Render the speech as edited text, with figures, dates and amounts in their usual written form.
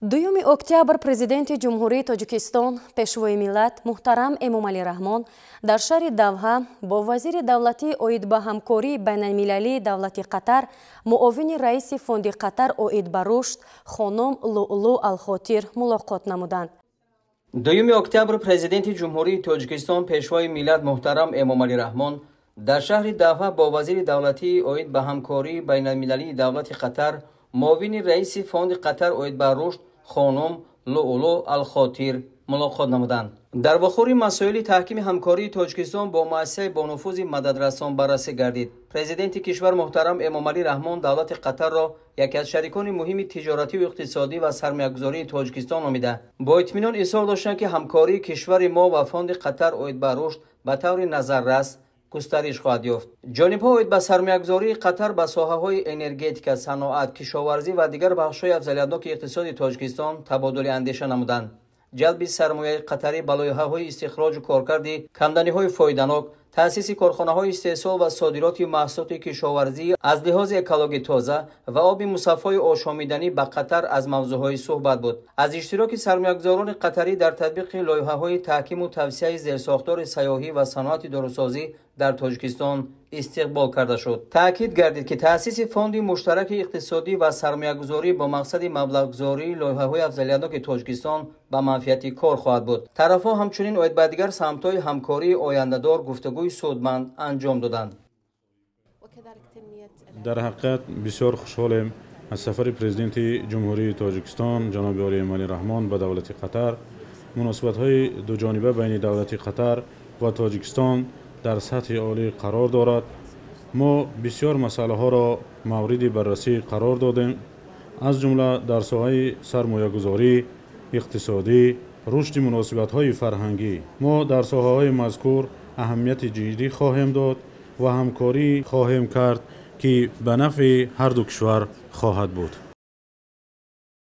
2 октябр президенти ҷумҳурии Тоҷикистон пешвои миллат муҳтарам Эмомалӣ Раҳмон дар шаҳри Давҳа бо вазири давлатӣ оид ба ҳамкории байналмилалии давлати Қатар, муовини раиси фонди Қатар оид ба рушд хонум Луълу Алхотир мулоқот намуданд. 2 октябр президенти ҷумҳурии Тоҷикистон пешвои миллат муҳтарам Эмомалӣ Раҳмон дар шаҳри Давҳа бо вазири давлатӣ оид ба ҳамкории байналмилалии давлати Қатар, муовини раиси фонди Қатар оид ба рушд خانم لؤلؤ الخاطر ملاقات نمودند. در وخوری مسائل تحکیم همکاری تاجیکستان با مؤسسه با نفوذ مددرسان بررسی گردید. پرزیدنت کشور محترم امامعلی رحمان دولت قطر را یکی از شریکان مهم تجارتی و اقتصادی و سرمایه‌گذاری تاجیکستان نامیده. با اطمینان اظهار داشتند که همکاری کشور ما و فاند قطر اوید به رشد به طور نظررس گسترش خواهد یافت. جانب‌ها اوید به سرمایه‌گذاری قطر به ساحه‌های انرژتیک، صنعت، کشاورزی و دیگر بخش‌های افزایت‌ناک اقتصاد تاجیکستان تبادل اندیشه نمودند. جلب سرمایه قطری به لایحه‌های استخراج و کارکرد کندنی‌های فایده‌ناک، تأسیس کارخانه‌های استحصال و صادرات محصولات کشاورزی از لحاظ اکولوژی تازه و آب مصفای آشامیدنی به قطر از موضوعهای صحبت بود. از اشتراک سرمایه‌گذاران قطری در تطبیق لایحه‌های تحکیم و توسعه زیرساختار سیاحی و صنعت داروسازی در تاجیکستان استقبال کرده شد. تأکید گردید که تأسیس فوند مشترک اقتصادی و سرمایه‌گذاری با مقصد مبلغ‌گذاری لایحه‌های افضلیت‌ناک تاجیکستان به منفعت کار خواهد بود. طرف‌ها همچنین اوید به دیگر سمت‌های همکاری آینده‌دار گفتگوی سودمند انجام دادند. در حقیقت بسیار خوشحالم از سفر پرزیدنت جمهوری تاجیکستان جناب آقای امامعلی رحمان به دولت قطر. مناسبت‌های دو جانبه بین دولت قطر و تاجیکستان در سطح عالی قرار دارد. ما بسیار مسائل ها را مورد بررسی قرار دادیم، از جمله در ساحه سرمایه‌گذاری، اقتصادی، رشد مناسبت های فرهنگی. ما در ساحه های مذکور اهمیت جدی خواهیم داد و همکاری خواهیم کرد که به نفع هر دو کشور خواهد بود.